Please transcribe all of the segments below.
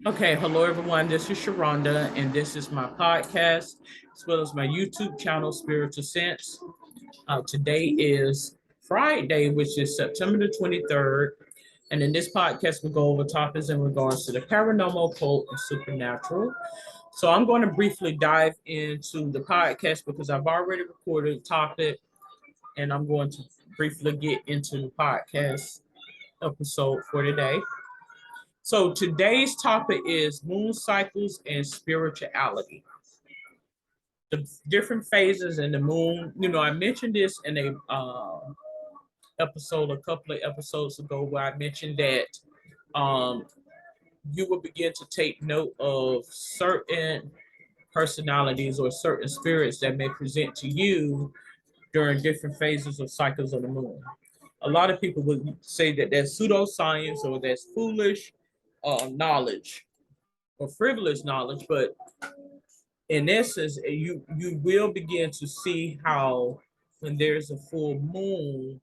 Okay, hello everyone. This is Sharonda, and this is my podcast as well as my YouTube channel, Spiritual Sense. Today is Friday, which is September the 23rd. And in this podcast, we go over topics in regards to the paranormal, occult, and supernatural. So I'm going to briefly dive into the podcast because I've already recorded a topic, and I'm going to briefly get into the podcast episode for today. So today's topic is moon cycles and spirituality. The different phases in the moon. I mentioned this in a episode a couple of episodes ago where I mentioned that um, you will begin to take note of certain personalities or certain spirits that may present to you during different phases of cycles of the moon. A lot of people would say that that's pseudoscience or that's foolish knowledge or frivolous knowledge, but in essence, you will begin to see how when there's a full moon,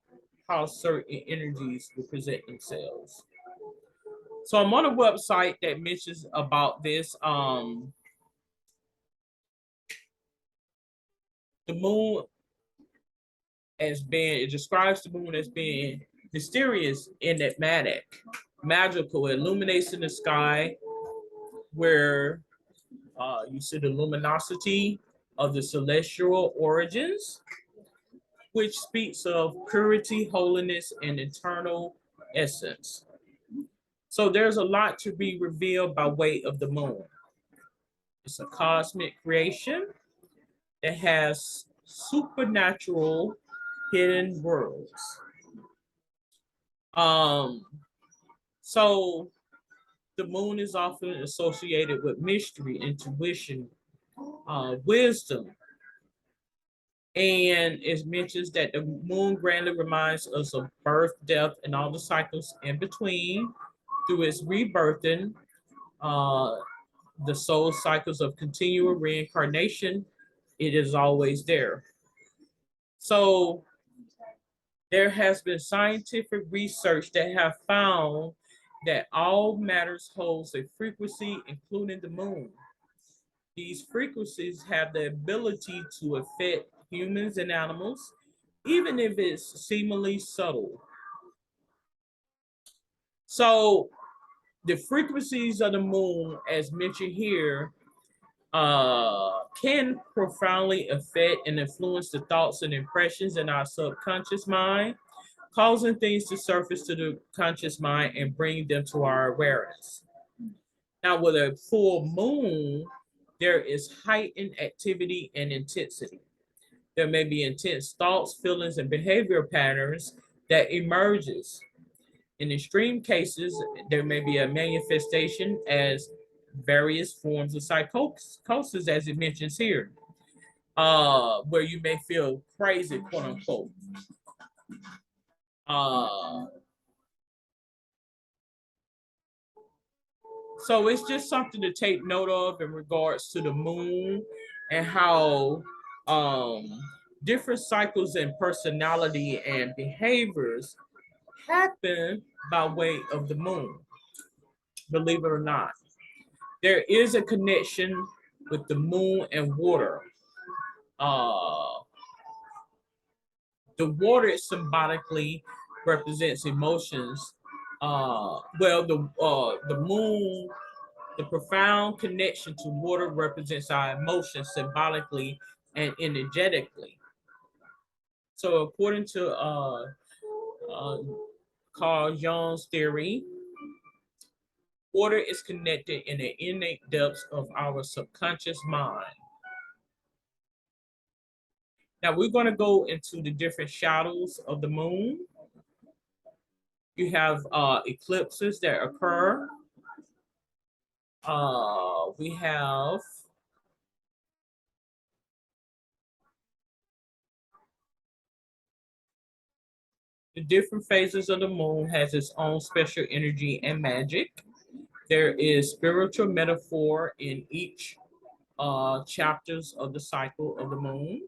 how certain energies will present themselves. So I'm on a website that mentions about this. The moon as being it describes the moon as being mysterious, enigmatic, magical, it illuminates in the sky where you see the luminosity of the celestial origins, which speaks of purity, holiness, and eternal essence. So there's a lot to be revealed by way of the moon. It's a cosmic creation that has supernatural hidden worlds. Um, so the moon is often associated with mystery, intuition, wisdom, and it mentions that the moon grandly reminds us of birth, death, and all the cycles in between through its rebirthing, uh, the soul cycles of continual reincarnation. It is always there. So there has been scientific research that have found that all matters holds a frequency, including the moon. These frequencies have the ability to affect humans and animals, even if it's seemingly subtle. So the frequencies of the moon, as mentioned here, can profoundly affect and influence the thoughts and impressions in our subconscious mind, causing things to surface to the conscious mind and bring them to our awareness. Now, with a full moon, there is heightened activity and intensity. There may be intense thoughts, feelings, and behavior patterns that emerges. In extreme cases, there may be a manifestation as various forms of psychosis, as it mentions here, where you may feel crazy, quote unquote. Uh, so it's just something to take note of in regards to the moon and how um, different cycles and personality and behaviors happen by way of the moon, believe it or not. There is a connection with the moon and water. Uh, the water symbolically represents emotions. The moon, the profound connection to water represents our emotions symbolically and energetically. So, according to uh, Carl Jung's theory, water is connected in the innate depths of our subconscious mind. Now we're going to go into the different shadows of the moon. You have eclipses that occur. We have the different phases of the moon has its own special energy and magic. There is spiritual metaphor in each chapters of the cycle of the moon.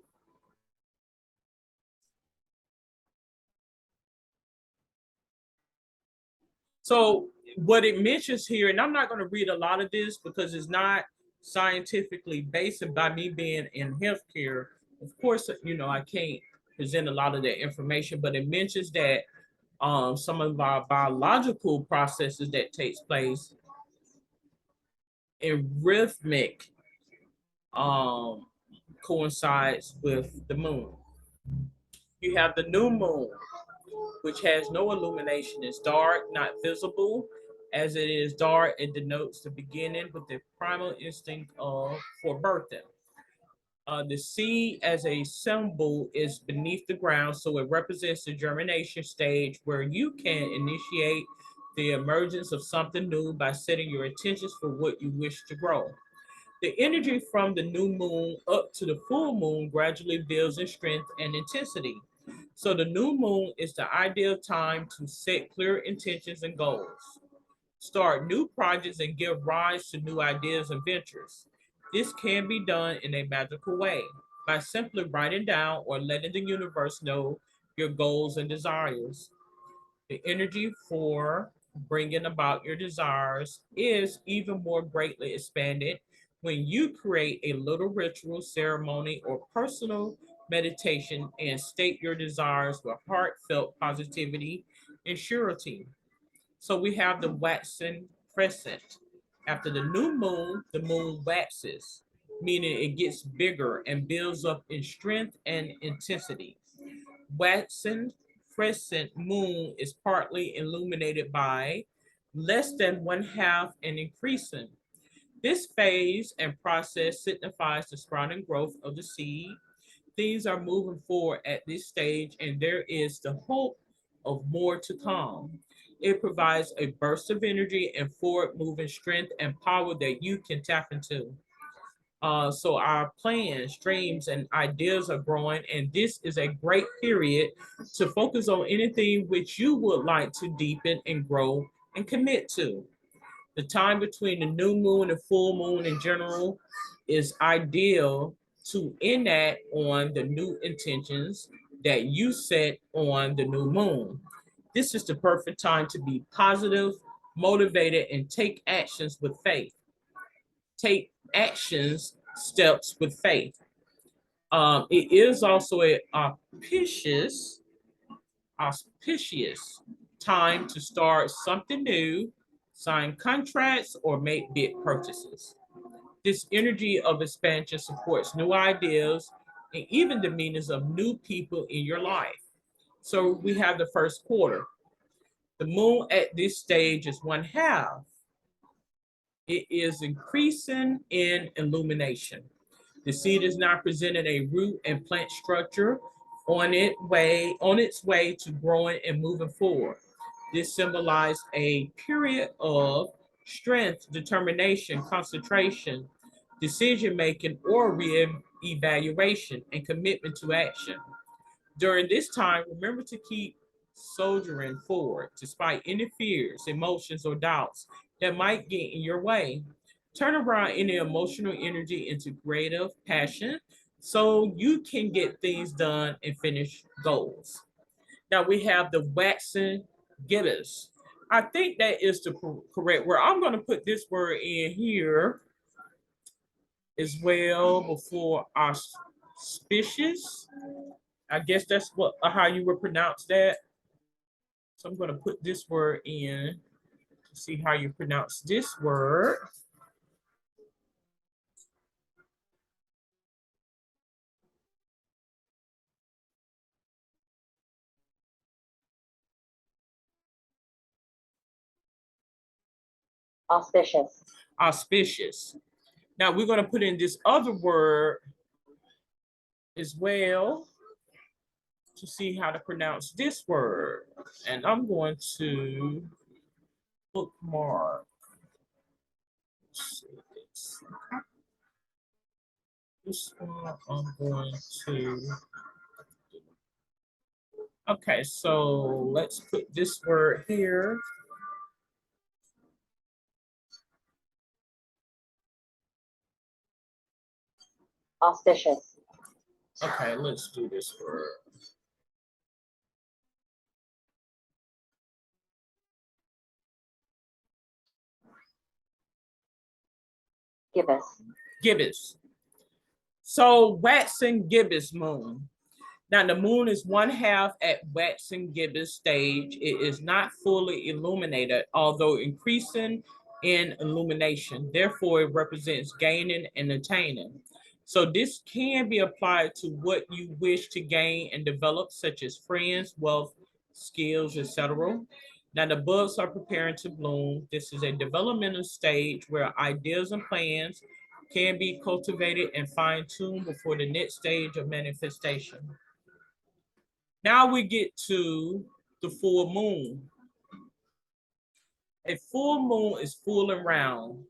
So what it mentions here, and I'm not going to read a lot of this because it's not scientifically based, and by me being in healthcare, of course, I can't present a lot of that information, but it mentions that some of our biological processes that takes place in rhythmic um, coincides with the moon. You have the new moon, which has no illumination. It's dark, not visible. As it is dark, it denotes the beginning with the primal instinct for birthing. The seed as a symbol is beneath the ground, so it represents the germination stage where you can initiate the emergence of something new by setting your intentions for what you wish to grow. The energy from the new moon up to the full moon gradually builds in strength and intensity. So the new moon is the ideal time to set clear intentions and goals, start new projects, and give rise to new ideas and ventures. This can be done in a magical way by simply writing down or letting the universe know your goals and desires. The energy for bringing about your desires is even more greatly expanded when you create a little ritual, ceremony, or personal meditation and state your desires with heartfelt positivity and surety. So we have the waxing crescent. After the moon waxes, meaning it gets bigger and builds up in strength and intensity. Waxing crescent moon is partly illuminated by less than one half and increasing. This phase and process signifies the sprouting growth of the seed. Things are moving forward at this stage, and there is the hope of more to come. It provides a burst of energy and forward moving strength and power that you can tap into. So our plans, dreams, and ideas are growing, and this is a great period to focus on anything which you would like to deepen and grow and commit to. The time between the new moon and full moon in general is ideal to enact on the new intentions that you set on the new moon. This is the perfect time to be positive, motivated, and take actions with faith. Take actions, steps with faith. It is also a auspicious time to start something new, sign contracts, or make big purchases. This energy of expansion supports new ideas and even the meanings of new people in your life. So we have the first quarter. The moon at this stage is one half. It is increasing in illumination. The seed is now presenting a root and plant structure on its way to growing and moving forward. This symbolized a period of strength, determination, concentration, decision making, or re-evaluation and commitment to action. During this time, remember to keep soldiering forward despite any fears, emotions, or doubts that might get in your way. Turn around any emotional energy into creative passion so you can get things done and finish goals. Now we have the waxing gibbous. I think that is the correct word. I'm going to put this word in here as well before auspicious. I guess that's what how you would pronounce that. So I'm going to put this word in to see how you pronounce this word. Auspicious. Auspicious. Now we're going to put in this other word as well to see how to pronounce this word. And I'm going to bookmark. This one I'm going to. Okay, so let's put this word here. Auspicious. Okay, let's do this word. gibbous, gibbous. So waxing gibbous moon. Now the moon is one half at waxing gibbous stage. It is not fully illuminated, although increasing in illumination. Therefore, it represents gaining and attaining. So this can be applied to what you wish to gain and develop, such as friends, wealth, skills, etc. Now the buds are preparing to bloom. This is a developmental stage where ideas and plans can be cultivated and fine-tuned before the next stage of manifestation. Now we get to the full moon. A full moon is full and round.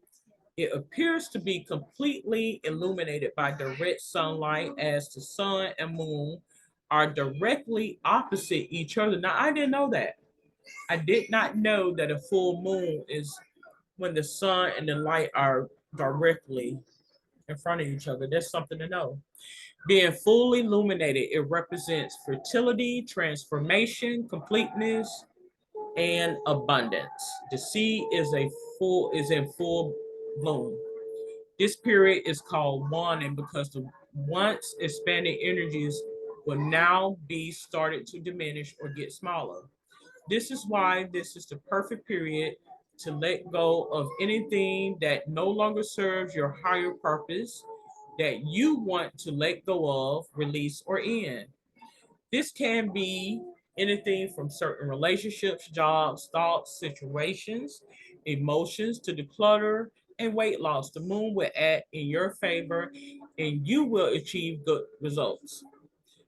It appears to be completely illuminated by direct sunlight, as the sun and moon are directly opposite each other. Now, I didn't know that. I did not know that a full moon is when the sun and the light are directly in front of each other. That's something to know. Being fully illuminated, it represents fertility, transformation, completeness, and abundance. The seed is in full bloom. This period is called waning because the once expanding energies will now be started to diminish or get smaller. This is why this is the perfect period to let go of anything that no longer serves your higher purpose, that you want to let go of, release, or end. This can be anything from certain relationships, jobs, thoughts, situations, emotions to declutter and weight loss. The moon will act in your favor and you will achieve good results.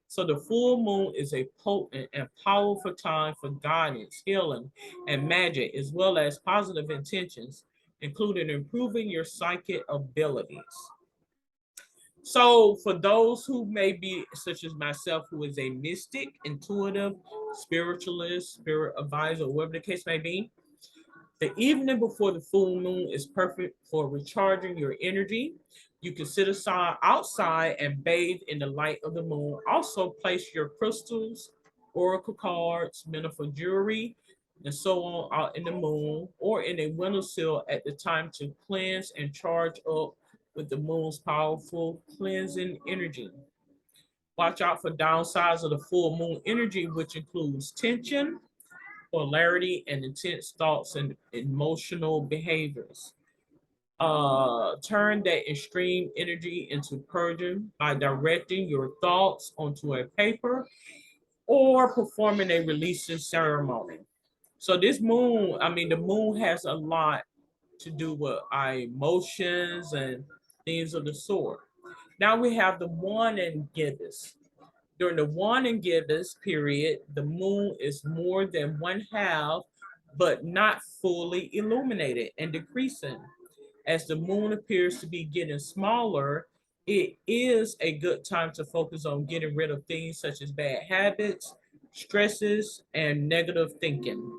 So the full moon is a potent and powerful time for guidance, healing, and magic, as well as positive intentions, including improving your psychic abilities. So for those who may be, such as myself, who is a mystic, intuitive, spiritualist, spirit advisor, whatever the case may be, the evening before the full moon is perfect for recharging your energy. You can sit aside outside and bathe in the light of the moon. Also place your crystals, oracle cards, meaningful jewelry, and so on out in the moon or in a windowsill at the time to cleanse and charge up with the moon's powerful cleansing energy. Watch out for downsides of the full moon energy, which includes tension, polarity, and intense thoughts and emotional behaviors. Turn that extreme energy into purging by directing your thoughts onto a paper or performing a releasing ceremony. So this moon, I mean, the moon has a lot to do with our emotions and things of the sort. Now we have the waning gibbous. During the waning gibbous period, the moon is more than one half, but not fully illuminated and decreasing. As the moon appears to be getting smaller, it is a good time to focus on getting rid of things such as bad habits, stresses, and negative thinking.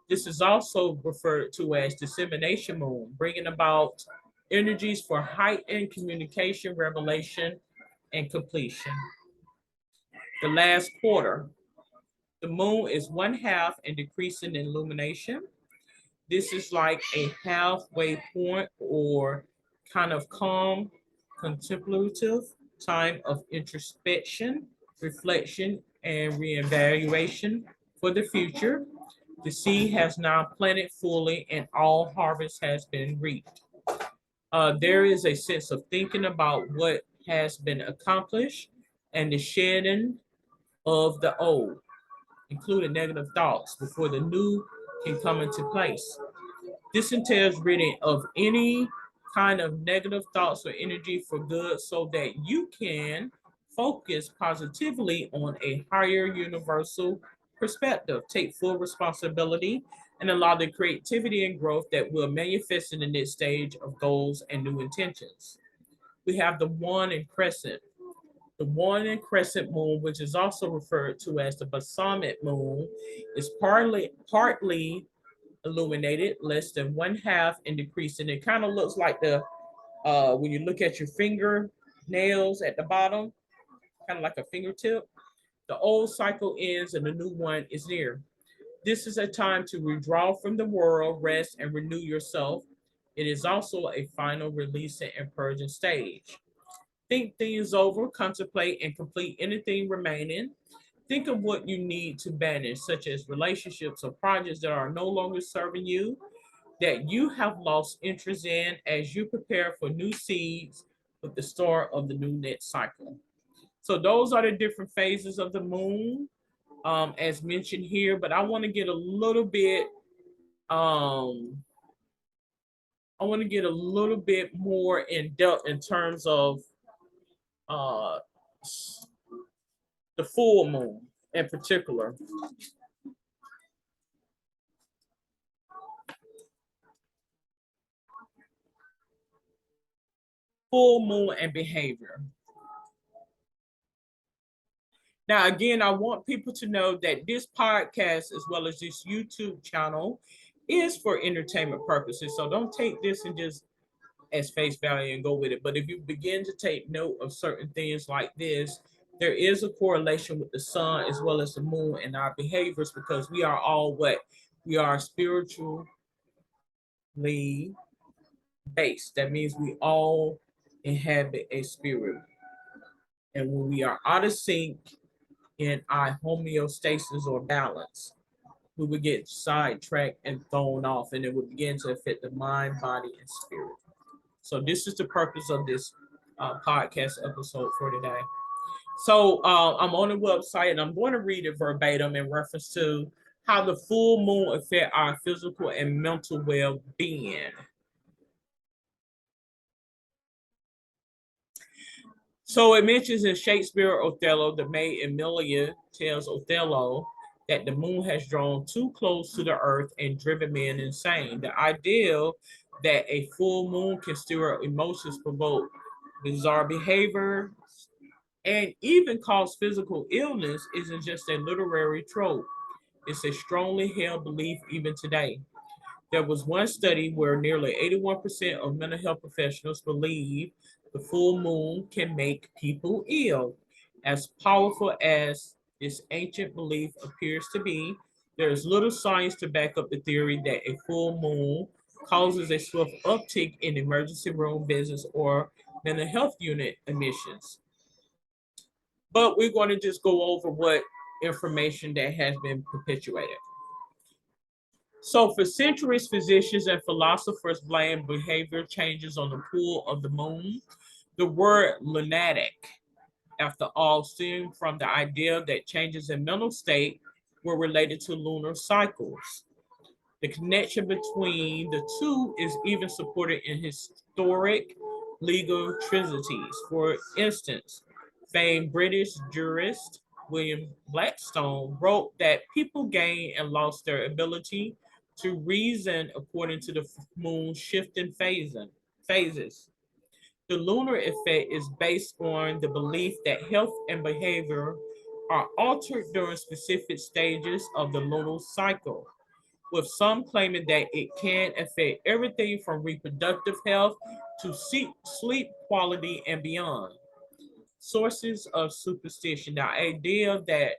This is also referred to as dissemination moon, bringing about energies for heightened communication, revelation, and completion. The last quarter, the moon is one half and decreasing in illumination. This is like a halfway point or kind of calm, contemplative time of introspection, reflection, and reevaluation for the future. The seed has now planted fully and all harvest has been reaped. There is a sense of thinking about what has been accomplished and the shedding of the old, including negative thoughts, before the new can come into place. This entails ridding of any kind of negative thoughts or energy for good so that you can focus positively on a higher universal perspective. Take full responsibility and allow the creativity and growth that will manifest in the next stage of goals and new intentions. We have the waning crescent. The waning crescent moon, which is also referred to as the balsamic moon, is partly illuminated, less than one half and decreasing. It kind of looks like the when you look at your finger nails at the bottom, kind of like a fingertip. The old cycle ends and the new one is near. This is a time to withdraw from the world, rest, and renew yourself. It is also a final releasing and purging stage. Think things over, contemplate, and complete anything remaining. Think of what you need to banish, such as relationships or projects that are no longer serving you, that you have lost interest in as you prepare for new seeds with the start of the new net cycle. So those are the different phases of the moon, as mentioned here. But I want to get a little bit, um, I want to get a little bit more in depth in terms of uh, the full moon in particular. Full moon and behavior. Now, again, I want people to know that this podcast, as well as this YouTube channel, is for entertainment purposes. So don't take this and just as face value and go with it. But if you begin to take note of certain things like this, there is a correlation with the sun as well as the moon and our behaviors, because we are all what? We are spiritually based. That means we all inhabit a spirit. And when we are out of sync in our homeostasis or balance, we would get sidetracked and thrown off, and it would begin to affect the mind, body, and spirit. So this is the purpose of this podcast episode for today. So I'm on the website and I'm going to read it verbatim in reference to how the full moon affect our physical and mental well-being. So it mentions in Shakespeare Othello, the maid Emilia tells Othello that the moon has drawn too close to the earth and driven men insane. The idea that a full moon can stir up emotions, provoke bizarre behavior, and even cause physical illness isn't just a literary trope. It's a strongly held belief even today. There was one study where nearly 81% of mental health professionals believe the full moon can make people ill. As powerful as this ancient belief appears to be, there is little science to back up the theory that a full moon causes a swift uptick in emergency room visits or mental health unit admissions. But we're going to just go over what information that has been perpetuated. So for centuries, physicians and philosophers blamed behavior changes on the pull of the moon. The word lunatic, after all, stemmed from the idea that changes in mental state were related to lunar cycles. The connection between the two is even supported in historic legal treatises. For instance, famed British jurist William Blackstone wrote that people gain and lost their ability to reason according to the moon's shifting phases. The lunar effect is based on the belief that health and behavior are altered during specific stages of the lunar cycle, with some claiming that it can affect everything from reproductive health to sleep quality and beyond. Sources of superstition: the idea that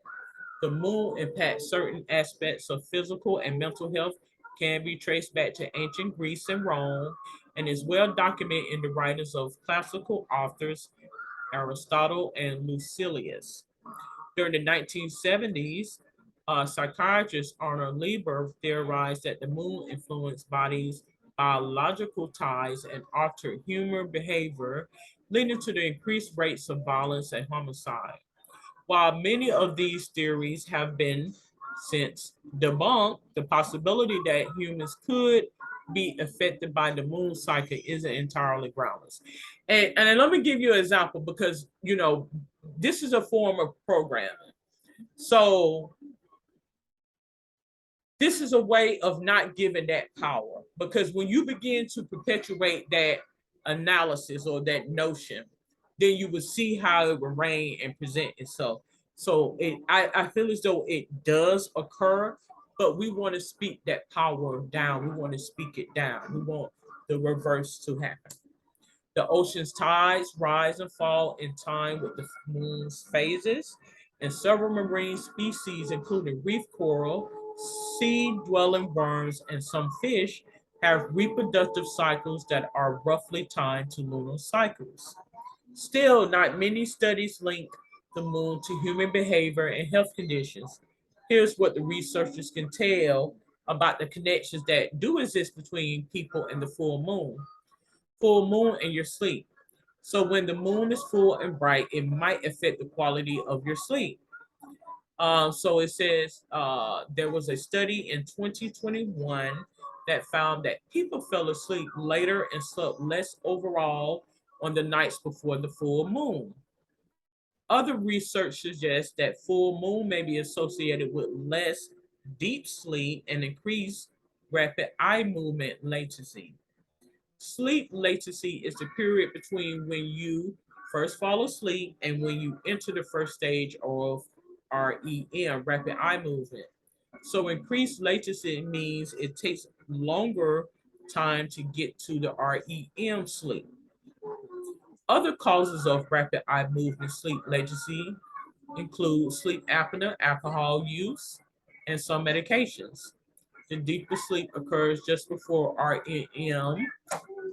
the moon impacts certain aspects of physical and mental health can be traced back to ancient Greece and Rome and is well documented in the writings of classical authors Aristotle and Lucilius. During the 1970s, psychiatrist Arnold Lieber theorized that the moon influenced bodies' biological ties and altered human behavior, leading to the increased rates of violence and homicide. While many of these theories have been since debunked, the possibility that humans could be affected by the moon cycle isn't entirely groundless. And let me give you an example, because this is a form of programming. So this is a way of not giving that power, because when you begin to perpetuate that analysis or that notion, then you would see how it would reign and present itself. So I feel as though it does occur, but we want to speak that power down. We want to speak it down. We want the reverse to happen. The ocean's tides rise and fall in time with the moon's phases, and several marine species, including reef coral, sea dwelling worms, and some fish, have reproductive cycles that are roughly timed to lunar cycles. Still, not many studies link the moon to human behavior and health conditions. Here's what the researchers can tell about the connections that do exist between people and the full moon. Full moon and your sleep. So when the moon is full and bright, it might affect the quality of your sleep. So it says there was a study in 2021 that found that people fell asleep later and slept less overall on the nights before the full moon. Other research suggests that full moon may be associated with less deep sleep and increased rapid eye movement latency. Sleep latency is the period between when you first fall asleep and when you enter the first stage of REM, rapid eye movement. So increased latency means it takes longer time to get to the REM sleep. Other causes of rapid eye movement sleep latency include sleep apnea, alcohol use, and some medications. The deeper sleep occurs just before REM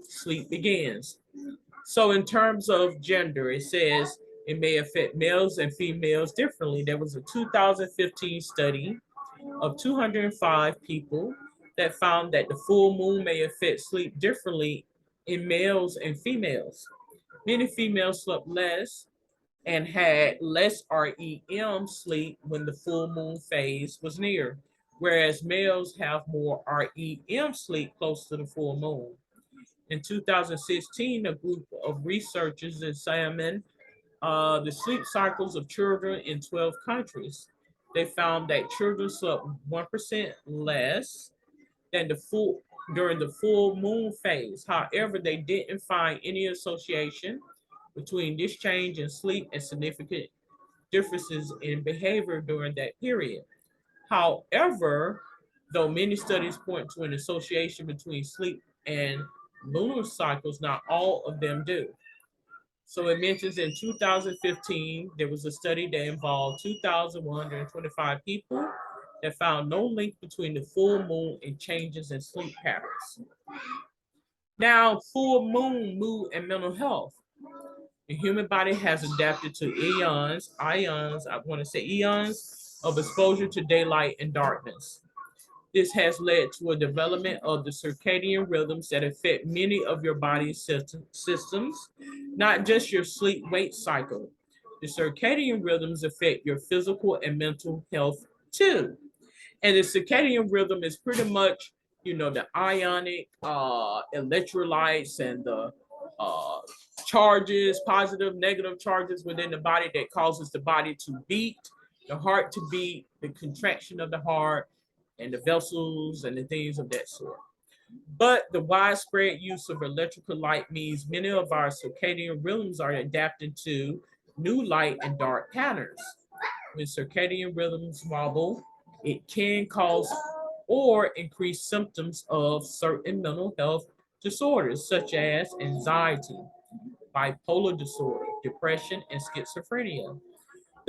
sleep begins. So, in terms of gender, it says it may affect males and females differently. There was a 2015 study of 205 people that found that the full moon may affect sleep differently in males and females. Many females slept less and had less REM sleep when the full moon phase was near, whereas males have more REM sleep close to the full moon. In 2016, a group of researchers examined the sleep cycles of children in 12 countries. They found that children slept 1% less than the full during the full moon phase. However, they didn't find any association between this change in sleep and significant differences in behavior during that period. However, though many studies point to an association between sleep and lunar cycles, not all of them do. So it mentions in 2015, there was a study that involved 2,125 people that found no link between the full moon and changes in sleep patterns. Now, full moon, mood, and mental health. The human body has adapted to eons of exposure to daylight and darkness. This has led to a development of the circadian rhythms that affect many of your body's systems, not just your sleep wake cycle. The circadian rhythms affect your physical and mental health too. And the circadian rhythm is pretty much, the ionic electrolytes and the uh, charges, positive, negative charges within the body that causes the body to beat, the heart to beat, the contraction of the heart, and the vessels and the things of that sort. But the widespread use of electrical light means many of our circadian rhythms are adapting to new light and dark patterns. When circadian rhythms wobble, it can cause or increase symptoms of certain mental health disorders such as anxiety, bipolar disorder, depression, and schizophrenia.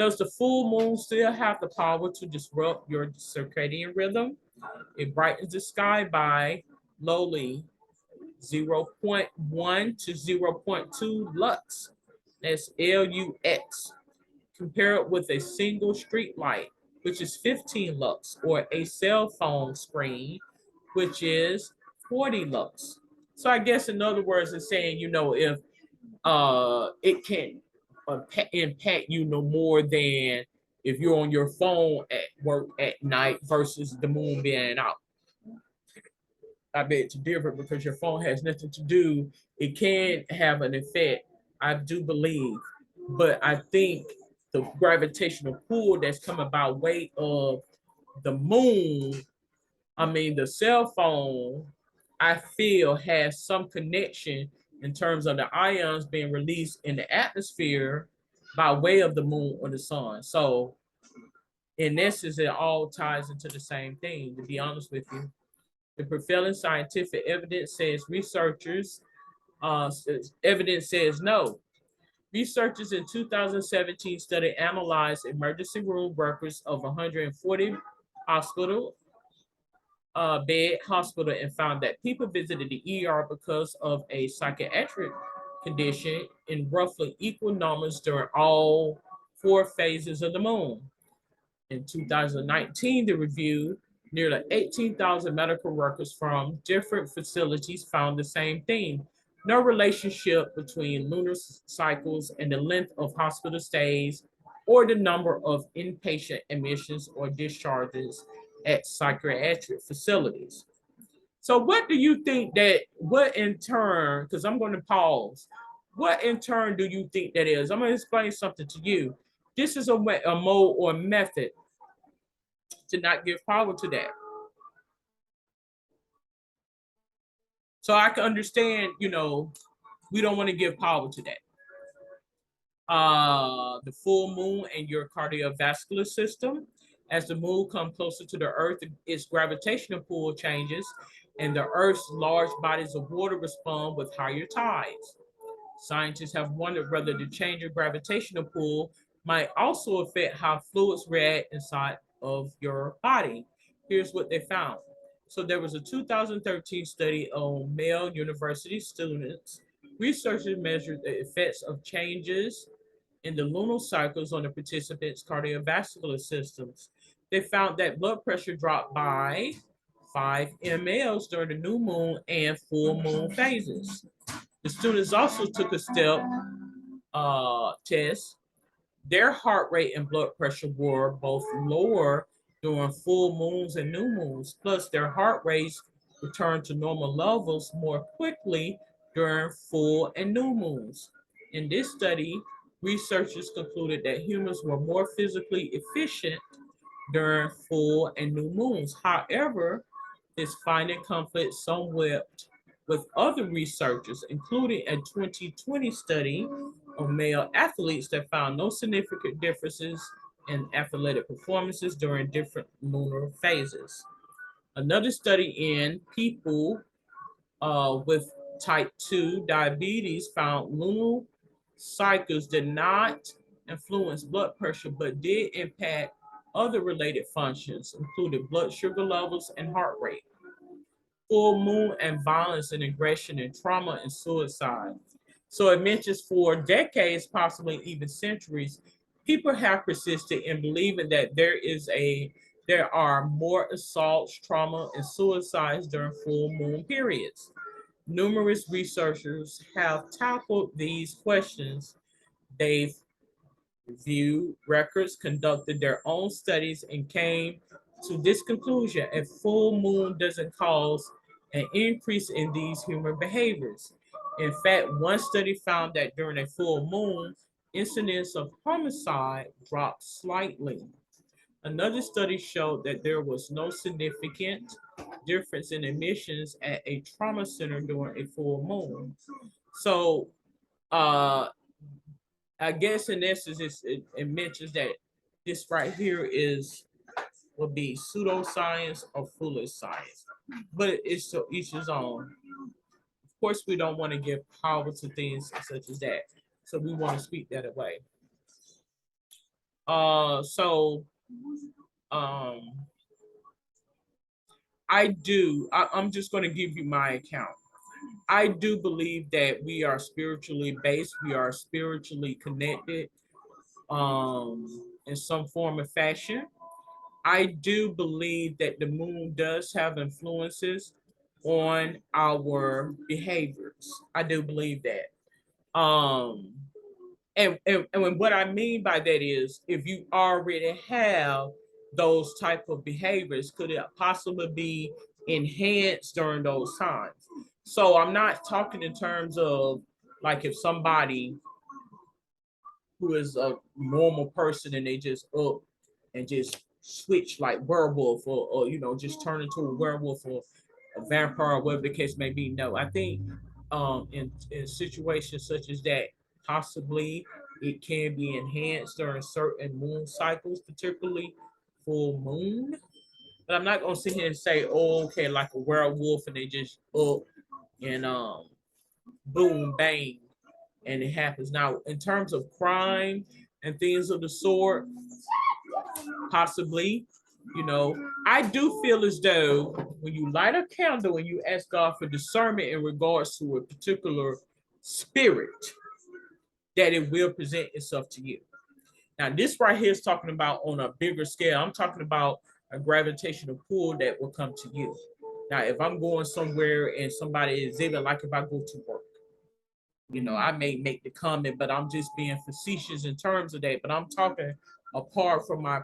Does the full moon still have the power to disrupt your circadian rhythm? It brightens the sky by lowly zero point 0.1 to zero point 0.2 lux. That's LUX. Compare it with a single street light, which is 15 lux, or a cell phone screen, which is 40 lux. So I guess in other words, it's saying, if it can impact you no more than if you're on your phone at work at night versus the moon being out. I bet it's different because your phone has nothing to do. It can have an effect, I do believe, but I think the gravitational pull that's coming by way of the moon, the cell phone, I feel has some connection in terms of the ions being released in the atmosphere by way of the moon or the sun. So in essence, it all ties into the same thing, to be honest with you. The prevailing scientific evidence says evidence says no. Researchers in 2017 study analyzed emergency room records of 140 hospital bed hospital and found that people visited the ER because of a psychiatric condition in roughly equal numbers during all 4 phases of the moon. In 2019, the review, nearly 18,000 medical workers from different facilities found the same thing. No relationship between lunar cycles and the length of hospital stays or the number of inpatient admissions or discharges at psychiatric facilities. So what do you think that, what in turn, because I'm going to pause, what in turn do you think that is? I'm going to explain something to you. This is a mode or method to not give power to that. So I can understand, we don't want to give power to that. The full moon and your cardiovascular system. As the moon comes closer to the earth, its gravitational pull changes, and the earth's large bodies of water respond with higher tides. Scientists have wondered whether the change in gravitational pull might also affect how fluids react inside of your body. Here's what they found. So there was a 2013 study on male university students. Researchers measured the effects of changes in the lunar cycles on the participants' cardiovascular systems. They found that blood pressure dropped by 5 mLs during the new moon and full moon phases. The students also took a step test. Their heart rate and blood pressure were both lower during full moons and new moons. Plus, their heart rates returned to normal levels more quickly during full and new moons. In this study, researchers concluded that humans were more physically efficient during full and new moons. However, this finding conflicts somewhat with other researchers, including a 2020 study of male athletes that found no significant differences in athletic performances during different lunar phases. Another study in people with type 2 diabetes found lunar cycles did not influence blood pressure, but did impact other related functions, including blood sugar levels and heart rate. Full moon and violence and aggression and trauma and suicide. So it mentions for decades, possibly even centuries, people have persisted in believing that there are more assaults, trauma, and suicides during full moon periods. Numerous researchers have tackled these questions. They've reviewed records, conducted their own studies, and came to this conclusion: a full moon doesn't cause an increase in these human behaviors. In fact, one study found that during a full moon, incidence of homicide dropped slightly. Another study showed that there was no significant difference in emissions at a trauma center during a full moon. So, uh, I guess in essence, it mentions that this right here would be pseudoscience or foolish science, but it's to each his own. Of course, we don't want to give power to things such as that, so we want to speak that away. So um, I'm just going to give you my account. I do believe that we are spiritually based. We are spiritually connected in some form or fashion. I do believe that the moon does have influences on our behaviors. I do believe that. And what I mean by that is if you already have those type of behaviors, could it possibly be enhanced during those times? So I'm not talking in terms of like if somebody who is a normal person and they just up and just switch like werewolf or just turn into a werewolf or a vampire or whatever the case may be. No, I think in situations such as that, possibly it can be enhanced during certain moon cycles, particularly full moon. But I'm not gonna sit here and say, oh, okay, like a werewolf and they just up and boom, bang, and it happens. Now, in terms of crime and things of the sort, possibly, You know, I do feel as though when you light a candle and you ask God for discernment in regards to a particular spirit, that it will present itself to you. Now, this right here is talking about on a bigger scale. I'm talking about a gravitational pull that will come to you. Now, if I'm going somewhere and somebody is even like if I go to work, you know, I may make the comment, but I'm just being facetious in terms of that. But I'm talking apart from my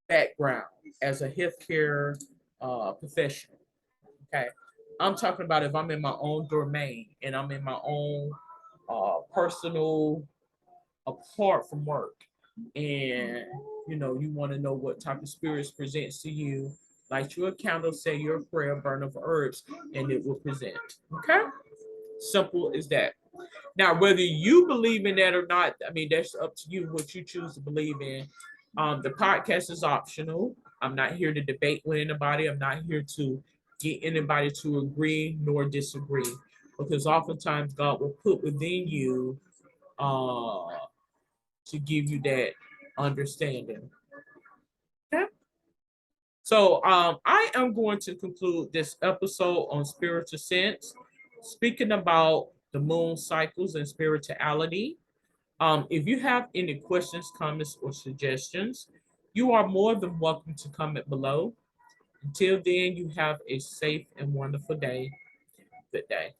background as a healthcare professional. Okay. I'm talking about if I'm in my own domain and I'm in my own personal apart from work, and you know, you want to know what type of spirits presents to you, light your candle, say your prayer, burn of herbs, and it will present. Okay. Simple as that. Now, whether you believe in that or not, I mean, that's up to you what you choose to believe in. The podcast is optional. I'm not here to debate with anybody. I'm not here to get anybody to agree nor disagree, because oftentimes God will put within you uh, to give you that understanding. Okay. So I am going to conclude this episode on spiritual sense, speaking about the moon cycles and spirituality. If you have any questions, comments, or suggestions, you are more than welcome to comment below. Until then, you have a safe and wonderful day. Good day.